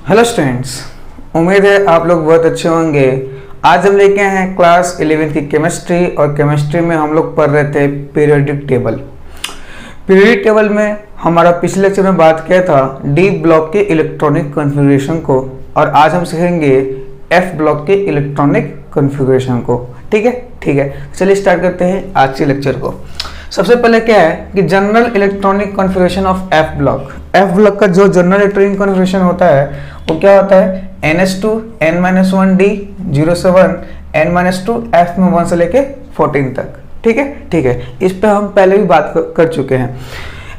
Hello students, उम्मीद है आप लोग बहुत अच्छे होंगे। आज हम लेके आए हैं क्लास 11 की केमिस्ट्री और केमिस्ट्री में हम लोग पढ़ रहे थे पीरियोडिक टेबल। पीरियोडिक टेबल में हमारा पिछले लेक्चर में बात किया था डी ब्लॉक के इलेक्ट्रॉनिक कॉन्फ़िगरेशन को और आज हम सीखेंगे एफ ब्लॉक के इलेक्ट्रॉनिक कॉन्फ़िगरेशन को। ठीक है, चलिए स्टार्ट करते हैं आज के लेक्चर को। सबसे पहले क्या है कि general electronic configuration of F block. F block का जो जनरल इलेक्ट्रॉनिक कॉन्फ़िगरेशन होता है वो क्या होता है NS2 N-1D 07 N-2 F में 1 से लेके 14 तक। ठीक है, इस पे हम पहले भी बात कर चुके हैं।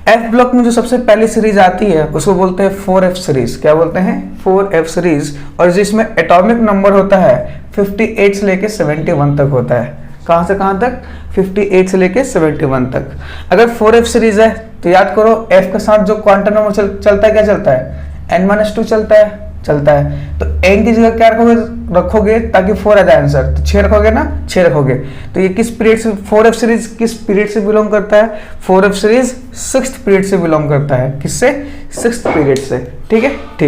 एफ ब्लॉक में जो सबसे पहली सीरीज आती है उसको बोलते हैं 4F सीरीज। क्या बोलते हैं? 4F series. और जिसमें एटॉमिक नंबर होता है 58 से लेके 71 तक होता है। कहाँ से कहाँ तक? 58 से लेके 71 तक। अगर 4F सीरीज है तो याद करो F के साथ जो क्वांटम नंबर चलता है क्या चलता है? N-2 चलता है। तो n की जगह क्या रखोगे ताकि 4 आ जाए आंसर? तो 6 रखोगे ना, 6 रखोगे। तो ये किस पीरियड से 4F सीरीज किस पीरियड से बिलोंग करता है? 4F सीरीज 6th पीरियड से बिलोंग करता है। किससे? 6th पीरियड से। ठीक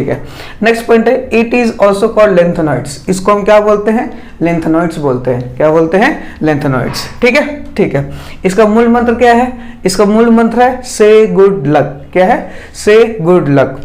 है। नेक्स्ट पॉइंट है it is also called lanthanoids. इसको हम क्या बोलते हैं? लेंथेनॉइड्स बोलते हैं। क्या बोलते हैं? लेंथेनॉइड्स। ठीक है। इसका मूल मंत्र क्या है? इसका मूल मंत्र है से गुड लक। क्या है? से गुड लक।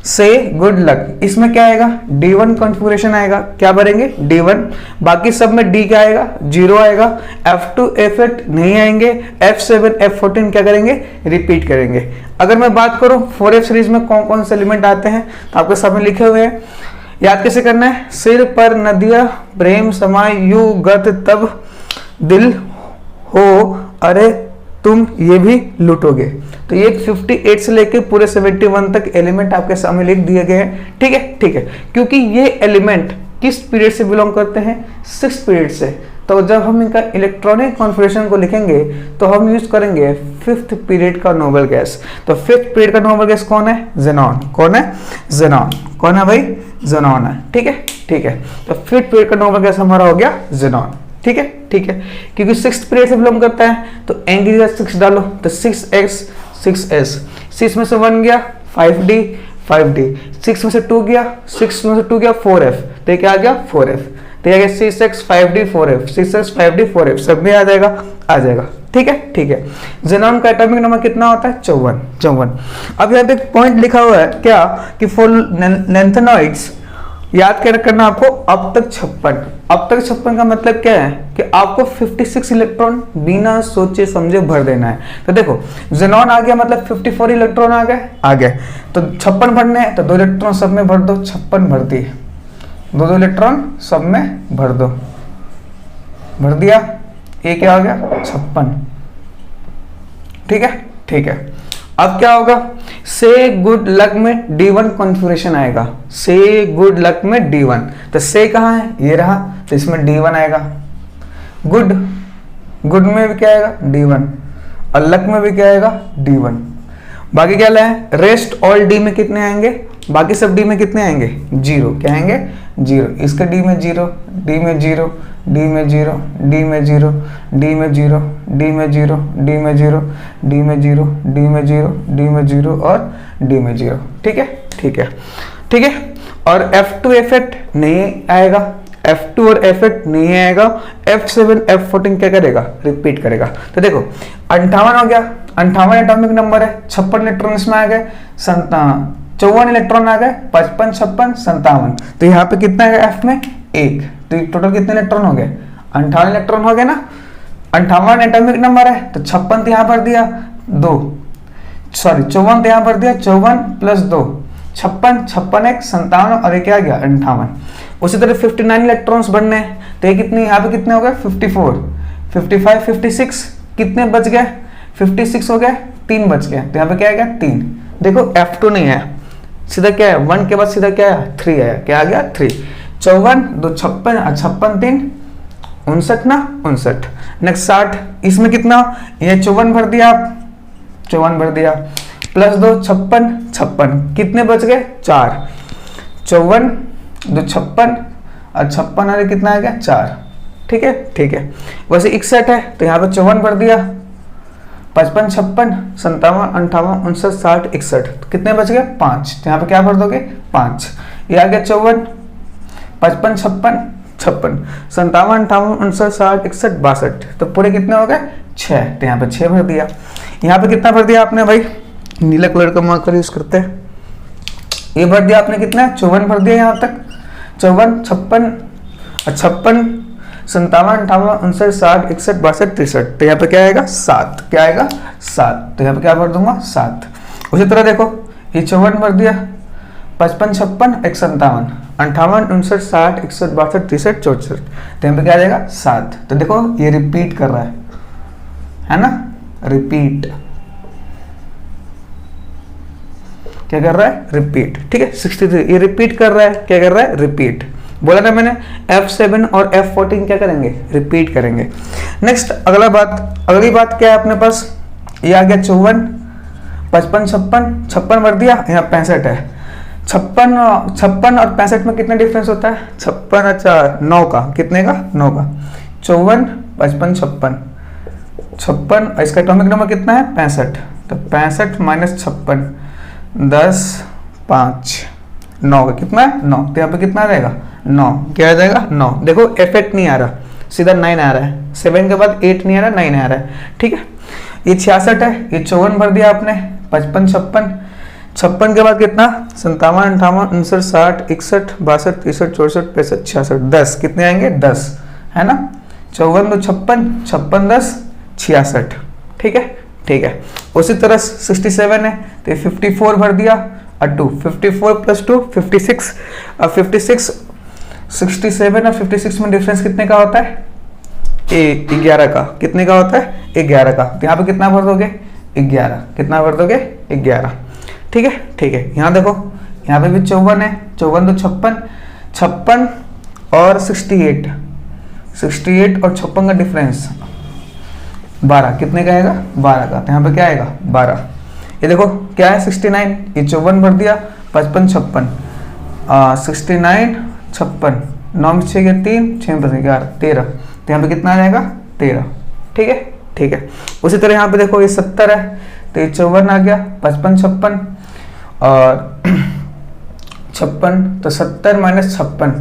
से गुड लक। इसमें क्या आएगा? D1 कॉन्फ़िगरेशन आएगा। क्या भरेंगे? D1। बाकी सब में D क्या आएगा? 0 आएगा। F2 F8 नहीं आएंगे। F7 F14 क्या करेंगे? रिपीट करेंगे। अगर मैं बात करूं 4F सीरीज में कौन कौन से एलिमेंट आते हैं तो आपके सामने लिखे हुए हैं। याद कैसे करना है? सिर पर नदिया प्रेम समाय यू गत तब दिल हो अरे तुम ये भी लूटोगे। तो ये 58 से लेके पूरे 71 तक एलिमेंट आपके सामने लिख दिए गए हैं। ठीक है, क्योंकि ये एलिमेंट किस पीरियड से बिलोंग करते हैं? 6th पीरियड से। तो जब हम इनका इलेक्ट्रॉनिक कॉन्फ़िगरेशन को लिखेंगे तो हम यूज करेंगे 5th पीरियड का नोबल गैस। तो 5th पीरियड का नोबल गैस कौन है? ज़ेनॉन। कौन है? ज़ेनॉन। कौन है भाई? ज़ेनॉन है। ठीक है। तो 5th पीरियड का नोबल गैस हमारा हो गया ज़ेनॉन। ठीक है, क्योंकि 6th पीरियड से बिलोंग करता है तो n की जगह 6 डालो तो 6x 6s। 6 में से 1 गया 5d 6 में से 2 गया 4f। तो ये क्या आ गया? 4f। तो ये 6x 5d 4f 6x 5d 4f सब में आ जाएगा। ठीक है। ज़ेनॉन का एटॉमिक नंबर कितना होता है? 54। अब यहाँ पे एक पॉइंट लिखा हुआ है क्या कि फॉर लेंथेनॉइड्स याद क्या करना आपको? अब तक 56 का मतलब क्या है कि आपको 56 इलेक्ट्रॉन बिना सोचे समझे भर देना है। तो देखो ज़ेनॉन आ गया मतलब 54 इलेक्ट्रॉन आ गए। तो 56 भरने हैं तो 2 इलेक्ट्रॉन सब में भर दो। 56 भर दिए, 2 इलेक्ट्रॉन सब में भर दो। भर दिया, ये क्या आ गया? 56। ठीक है। अब क्या होगा? से गुड लक में D1 कॉन्फ़िगरेशन आएगा। से गुड लक में D1। तो से कहाँ है? ये रहा। तो इसमें D1 आएगा। गुड में भी क्या आएगा? D1। और लक में भी क्या आएगा? D1। बाकी क्या लाए? रेस्ट ऑल D में कितने आएंगे? बाकी सब D में कितने आएंगे? 0। क्या आएंगे? 0। इसका D में 0 D में 0 D में 0 D में 0 D में 0 D में 0 D में 0 D में 0 D में 0 D में 0 और D में 0। ठीक है। और F2 F8 नहीं आएगा। F2 और F8 नहीं आएगा। F7 F14 क्या करेगा? रिपीट करेगा। तो देखो 58 हो गया। 58 एटॉमिक नंबर है। 56 इलेक्ट्रॉन इसमें आ गए। 54 इलेक्ट्रॉन आ गए। 55 56 57। तो यहाँ पे कितना है F में? 1। तो टोटल कितने इलेक्ट्रॉन हो गए? 58 इलेक्ट्रॉन हो गए ना। 58 एटॉमिक नंबर है तो 56 तो यहाँ भर दिया 54 तो यहाँ भर दिया 54 प्लस 2 56 1 57 और ये क्या आ गया? 58। उसी तरह 59 इलेक्ट्रॉन्स बनने हैं तो ये कितने यहाँ पे कितने हो गए? 54 55 56 कितने बच गए? 56 हो गए, 3 बच गए। तो यहाँ पे क्या आ गया? 3। देखो F2 नहीं है, सीधा क्या है? 1 के बाद सीधा क्या है? 3 आया। क्या आ गया? 3। 54 2 56 56 3 59 ना 59। नेक्स्ट 60। इसमें कितना? ये 54 भर दिया, 54 भर दिया प्लस 2 56 56 कितने बच गए? 4। 54 2 56 और 56 अरे कितना आ गया? 4। ठीक है। वैसे 61 है तो यहाँ पे 54 भर दिया 55 56 57 58 59 60 61 कितने बच गए? 5। तो यहाँ पे क्या भर दोगे? 5। ये आ गया 54, 55, 56, 56, 57, 58, 59, 60, 61, 62, तो पूरे कितने हो गए 6। तो यहाँ पे 6 भर दिया। यहाँ पे कितना भर दिया आपने भाई, नीला कलर का मार्कर यूज करते हैं। ये भर दिया आपने कितना, 54 भर दिया यहाँ तक, 54, 56, 56, 57, 58, 59, 60, 61, 62, 63, तो यहाँ पे क्या आएगा 7, क्या आएगा 7, तो यहाँ पे क्या भर दूंगा 7। उसी तरह देखो ये 54 भर दिया, 55, 56, 57, 58, 59, 60, 61, 62, 63, 64, तो यहाँ पे क्या आ जाएगा 7। तो देखो ये रिपीट कर रहा है ना, रिपीट क्या कर रहा है, रिपीट। ठीक है 63 ये रिपीट कर रहा है, क्या कर रहा है, रिपीट। बोला था मैंने F7 और F14 क्या करेंगे, रिपीट करेंगे। नेक्स्ट अगली बात क्या है अपने पास, ये आ गया 54, 55, 56, 56 भर दिया, यहाँ 65 है। 56 और 65 में कितना डिफरेंस होता है, 56, अच्छा 9 का, कितने का 9 का, 54, 55, 56, 56, इसका एटॉमिक नंबर कितना है 65, तो 65 माइनस 56, 10, 5, 9 का कितना है 9, तो यहाँ पे कितना आ जाएगा 9, क्या आ जाएगा 9। देखो F8 नहीं आ रहा, सीधा 9 आ रहा है, 7 के बाद 8 नहीं आ रहा, 9 आ रहा है। ठीक है ये 66 है, ये 54 भर दिया आपने, 55, 56, 56 के बाद कितना 57, 58, 59, 60, 61, 62, 63, 64, 65, 66, 10 कितने आएंगे 10, है ना। 54 तो 56, 56, 10, 66। ठीक है ठीक है। उसी तरह 67 है तो 54 भर दिया और 2, 54 प्लस 2 56, और 56 67 और 56 में डिफरेंस कितने का होता है, 11 का, कितने का होता है 11 का, तो यहाँ पे कितना भर दोगे 11, कितना भर दोगे 11। ठीक है ठीक है। यहाँ देखो यहाँ पे भी 54 है, 54 तो 56, 56 और 68, 68 और 56 का डिफरेंस 12, कितने का आएगा 12 का, तो यहाँ पे क्या आएगा 12। ये देखो क्या है 69, ये 54 भर दिया, 55, 56, 69, 56, 9 में 6 गया 3, 6 में 11, 13, तो यहाँ पे कितना आ जाएगा 13। ठीक है ठीक है। उसी तरह यहाँ पे देखो ये 70 है तो ये 54 आ गया, 55, 56 और 56, तो 70 माइनस 56,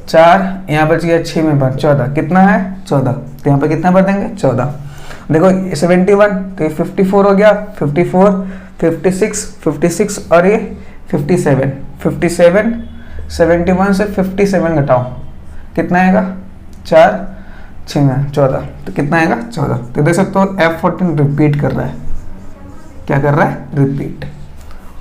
4, यहाँ बच गया 6 में भर 14, कितना है 14, तो यहाँ पे कितना भर देंगे 14। देखो 71 तो ये 54 हो गया, 54, 56, 56 और ये 57, 57, 71 से 57 घटाओ कितना आएगा 4, 6 में 14, तो कितना आएगा 14। तो देख सकते हो F14 रिपीट कर रहा है, क्या कर रहा है रिपीट।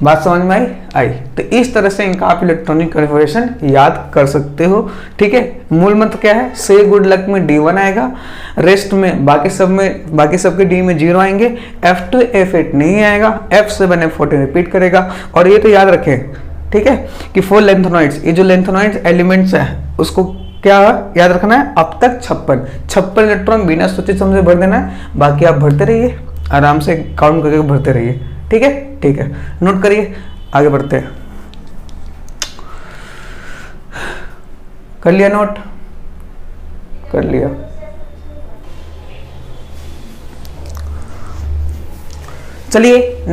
बात समझ में आई। तो इस तरह से इनका आप इलेक्ट्रॉनिक कन्फिगरेशन याद कर सकते हो। ठीक है, मूल मंत्र क्या है, से गुड लक में D1 आएगा, रेस्ट में बाकी सब के D में 0 आएंगे, F2 F8 नहीं आएगा, F7 F14 रिपीट करेगा। और ये तो याद रखें ठीक है कि 4 लेंथेनॉइड्स, ये जो लेंथेनॉइड्स एलिमेंट्स है उसको क्या याद रखना है, अब तक 56 इलेक्ट्रॉन बिना सोचे समझे भर देना है, बाकी आप भरते रहिए, आराम से काउंट करके भरते रहिए। ठीक है ठीक है, नोट करिए, आगे बढ़ते हैं। कर लिया नोट, कर लिया। चलिए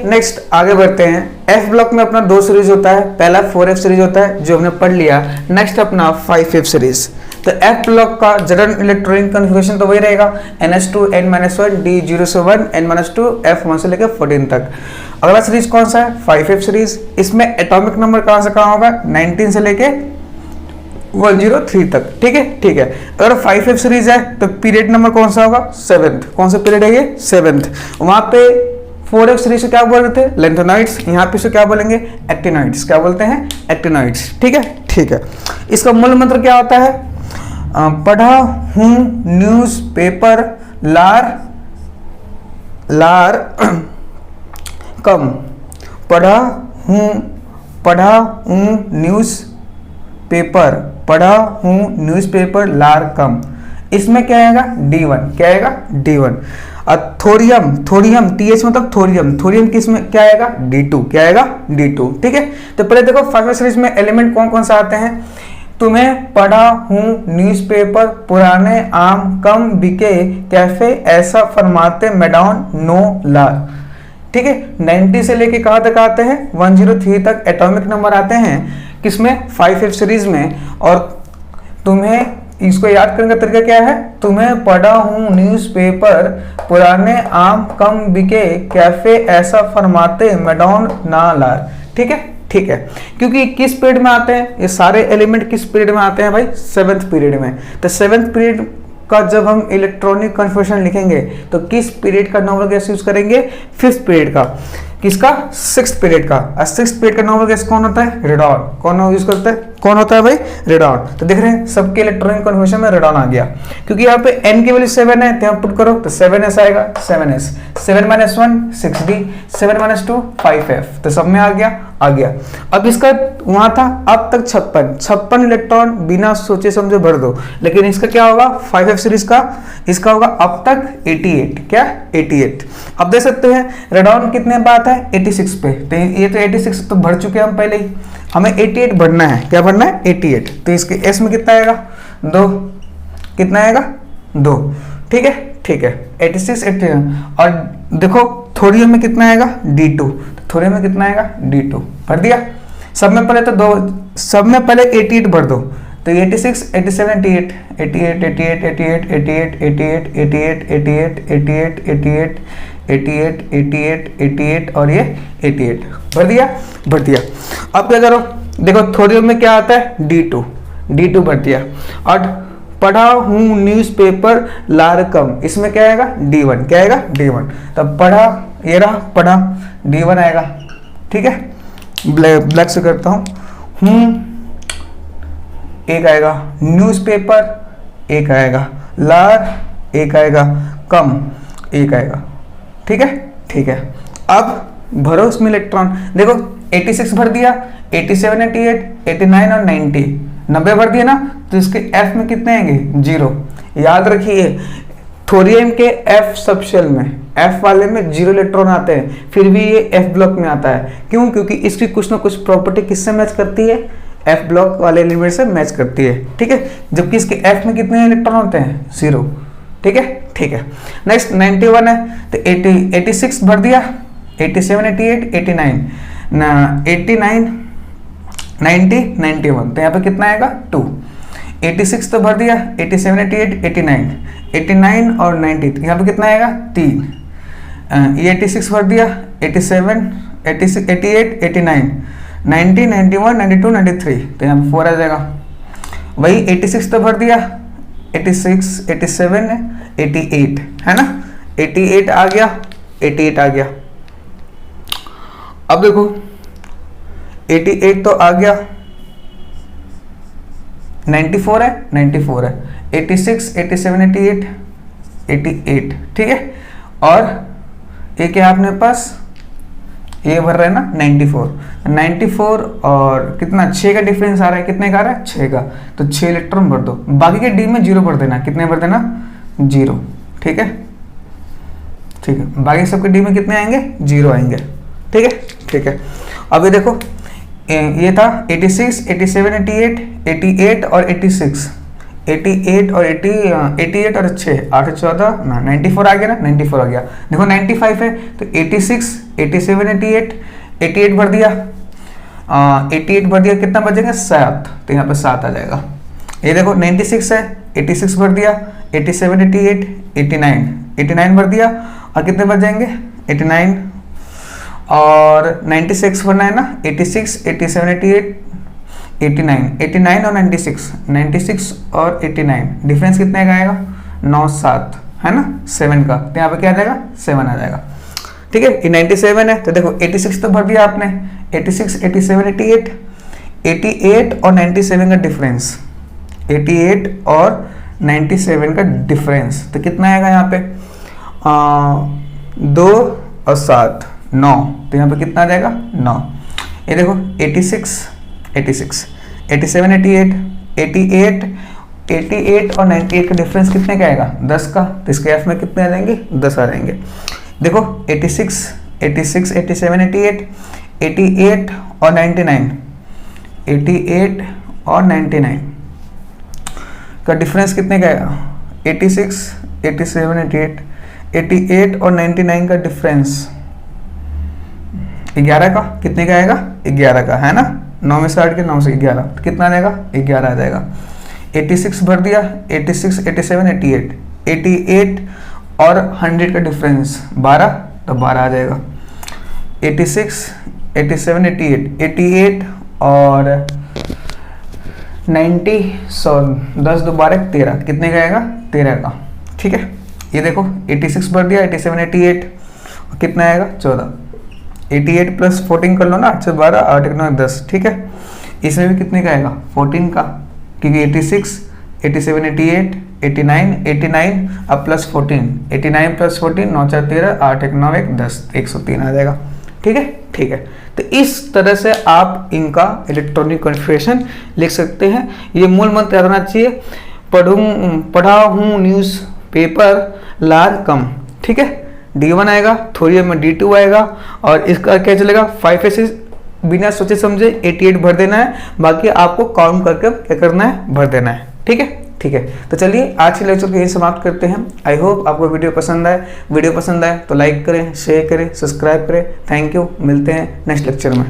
नेक्स्ट, आगे बढ़ते हैं। एफ ब्लॉक में अपना 2 सीरीज होता है, पहला 4F सीरीज होता है जो हमने पढ़ लिया, नेक्स्ट अपना 5F सीरीज। तो एफ ब्लॉक का जनरल इलेक्ट्रॉनिक कन्फिगरेशन तो वही रहेगा, NS2 N-1 D0 से 1 N-2 F1 से लेकर 14 तक। अगला सीरीज कौन सा है 5F सीरीज, इसमें एटॉमिक नंबर कहां से कहां होगा 19 से लेके 103 तक। ठीक है ठीक है। अगर 5F सीरीज है तो पीरियड नंबर कौन सा होगा 7th, कौन सा पीरियड है ये 7th। वहां पे 4F सीरीज से क्या बोल रहे थे लेंथेनॉइड्स, यहाँ पे से क्या बोलेंगे एक्टिनॉइड्स, क्या बोलते हैं एक्टिनॉइड्स। ठीक है ठीक है। इसका मूल मंत्र क्या होता है, पढ़ा हूं न्यूज पेपर लार कम, पढ़ा हूं न्यूज पेपर लार कम, इसमें क्या आएगा D1, क्या आएगा D1। थोरियम TH मतलब थोरियम किस में क्या आएगा D2, क्या आएगा D2। ठीक है। तो पहले देखो 5F सीरीज में एलिमेंट कौन कौन सा आते हैं, तुम्हें पढ़ा हूँ न्यूज़पेपर, पुराने आम कम बिके कैफे, ऐसा फरमाते मैडॉन नो लार। ठीक है, 90 से लेके कहाँ तक आते हैं, 103 तक एटॉमिक नंबर आते हैं किसमें, 5F सीरीज में। और तुम्हें इसको याद करने का तरीका क्या है, तुम्हें पढ़ा हूँ न्यूज़पेपर, पुराने आम कम बिके कैफे, ऐसा फरमाते मैडॉन ना लार। ठीक है, ठीक है, क्योंकि किस पीरियड में आते हैं ये सारे एलिमेंट, किस पीरियड में आते हैं भाई, 7th पीरियड में। तो 7th पीरियड का जब हम इलेक्ट्रॉनिक कन्फर्मेशन लिखेंगे तो किस पीरियड का नॉर्मल गैस यूज करेंगे, 5th पीरियड का। किसका, 6th पीरियड का। 6th पीरियड का नॉर्मल गैस कौन होता है, रेडॉन। कौन यूज करता है, कौन होता है भाई, रेडॉन। तो देख रहे हैं सबके इलेक्ट्रॉनिक कन्फर्मेशन में रेडॉन आ गया, क्योंकि यहाँ पे n की वैल्यू 7 है, तो यहाँ पुट करो तो 7s आएगा, 7s, 7 - 1 6d, 7 - 2 5f, तो सब में आ गया। अब इसका वहां था अब तक 56 इलेक्ट्रॉन बिना सोचे समझे भर दो, लेकिन इसका क्या होगा 5F सीरीज का, इसका होगा अब तक 88, क्या 88। अब देख सकते हैं रेडॉन कितने बात है 86 पे, तो ये तो 86 तो भर चुके हैं हम पहले ही, हमें 88 भरना है, क्या भरना है 88। तो इसके एस में कितना आएगा 2, कितना आएगा 2। ठीक है, ठीक है, 86 88। और देखो थोरियम में कितना आएगा D2, थोरियम में कितना आएगा D2, भर दिया। सब में पहले तो सब में पहले 88 भर दो, तो 86 87 88 88 88 88 88 88 88 88 88 88 88 88 और ये 88 भर दिया। अब क्या करो, देखो थोरियम में क्या आता है D2 भर दिया। और पढ़ा हूँ न्यूज़पेपर लारकम, इसमें क्या आएगा D1, क्या आएगा D1। तब पढ़ा, ये रहा पढ़ा, D1 आएगा। ठीक है, ब्लैक से करता हूँ, एक आएगा, न्यूज़पेपर एक आएगा, लार एक आएगा, कम एक आएगा। ठीक है, ठीक है। अब भरो इसमें इलेक्ट्रॉन, देखो 86 भर दिया, 87 88 89 और 90 भर दिया ना, तो इसके F में कितने आएंगे 0। याद रखिए थोरियम के F सबशेल में, F वाले में 0 इलेक्ट्रॉन आते हैं, फिर भी ये F ब्लॉक में आता है। क्यों, क्योंकि इसकी कुछ ना कुछ प्रॉपर्टी किससे मैच करती है, F ब्लॉक वाले एलिमेंट से मैच करती है। ठीक है, जबकि इसके F में कितने इलेक्ट्रॉन होते हैं 0। ठीक है, ठीक है। नेक्स्ट 91 है, तो 86 भर दिया, 87 88 89 89 90 91, तो यहाँ पे कितना आएगा 2। 86 तो भर दिया, 87 88 89 89 और 90, तो यहाँ पे कितना आएगा 3। ये 86 भर दिया, 87 86 88 89 90 91 92 93, तो यहाँ पे 4 आ जाएगा। वही 86 तो भर दिया, 86 87 88 है ना, 88 आ गया, 88 आ गया। अब देखो 88 तो आ गया, 94 है 94 है, 86 87 88 88। ठीक है, और ये क्या है अपने पास, ये भर रहा है ना 94 और कितना 6 का डिफरेंस आ रहा है, कितने का आ रहा है 6 का, तो 6 इलेक्ट्रॉन भर दो। बाकी के डी में 0 भर देना, कितने भर देना 0। ठीक है, ठीक है, बाकी सबके डी में कितने आएंगे 0 आएंगे। ठीक है, ठीक है। अभी देखो ये था 86 87 88 88 और 86 88 और 88 और 6 8 14 ना 94 आ गया ना, 94 आ गया। देखो 95 है, तो 86 87 88 88 भर दिया, 88 भर दिया, कितना बचेगा 7, तो यहाँ पे 7 आ जाएगा। ये देखो 96 है, 86 भर दिया, 87 88 89 भर दिया, और कितने बच जाएंगे 89 और 96 भरना है ना, 86 87 88 89 और 96 और 89, डिफरेंस कितने का आएगा 9 7 है ना 7 का, तो यहाँ पे क्या आ जाएगा 7 आ जाएगा। ठीक है, ये 97 है, तो देखो 86 तो भर दिया आपने, 86 87 88 और 97 का डिफरेंस, 88 और 97 का डिफरेंस, तो कितना आएगा यहाँ पे 2 और 7 9, तो यहाँ पे कितना आ जाएगा 9। ये देखो 86 87 88 और 98 का डिफरेंस कितने का आएगा 10 का, तो इसके एफ में कितने आ जाएंगे 10 आ जाएंगे। देखो 86 87 88 और 99 88 और 99 का डिफरेंस कितने का आएगा? 86, 87, 88, 88 और 99 का डिफरेंस 11 का, कितने का आएगा? 11 का, है ना। 9 में से 8 के 9 से 11, तो कितना आएगा? 11 आ जाएगा। 86 भर दिया, 86, 87, 88, 88 और 100 का डिफरेंस 12, तो 12 आ जाएगा। 86, 87, 88, 88 और 90, 100, 10 2 12, 13, कितने का आएगा? 13 का। ठीक है, ये देखो 86 भर दिया, 87, 88 और कितना आएगा? 14। 88 प्लस 14 कर लो ना, 8 से 12, 8 1 9 10। ठीक है, इसमें भी कितने का आएगा? 14 का, क्योंकि 86, 87, 88, 89, 89 अब प्लस 14, 89 प्लस 14, 9 4 13, 8 1 9 1 10, 103 आ जाएगा। ठीक है, ठीक है। तो इस तरह से आप इनका इलेक्ट्रॉनिक कॉन्फ़िगरेशन लिख सकते हैं। ये मूल मंत्र याद रहना चाहिए, पढ़ा हूँ न्यूज़ पेपर लार कम। ठीक है, D1 आएगा, थोड़ी में D2 आएगा और इसका क्या चलेगा? 5 से बिना सोचे समझे 88 भर देना है, बाकी आपको काउंट करके क्या करना है? भर देना है। ठीक है, ठीक है। तो चलिए आज के लेक्चर को यही समाप्त करते हैं। आई होप आपको वीडियो पसंद आए। वीडियो पसंद आए तो लाइक करें, शेयर करें, सब्सक्राइब करें। थैंक यू, मिलते हैं नेक्स्ट लेक्चर में।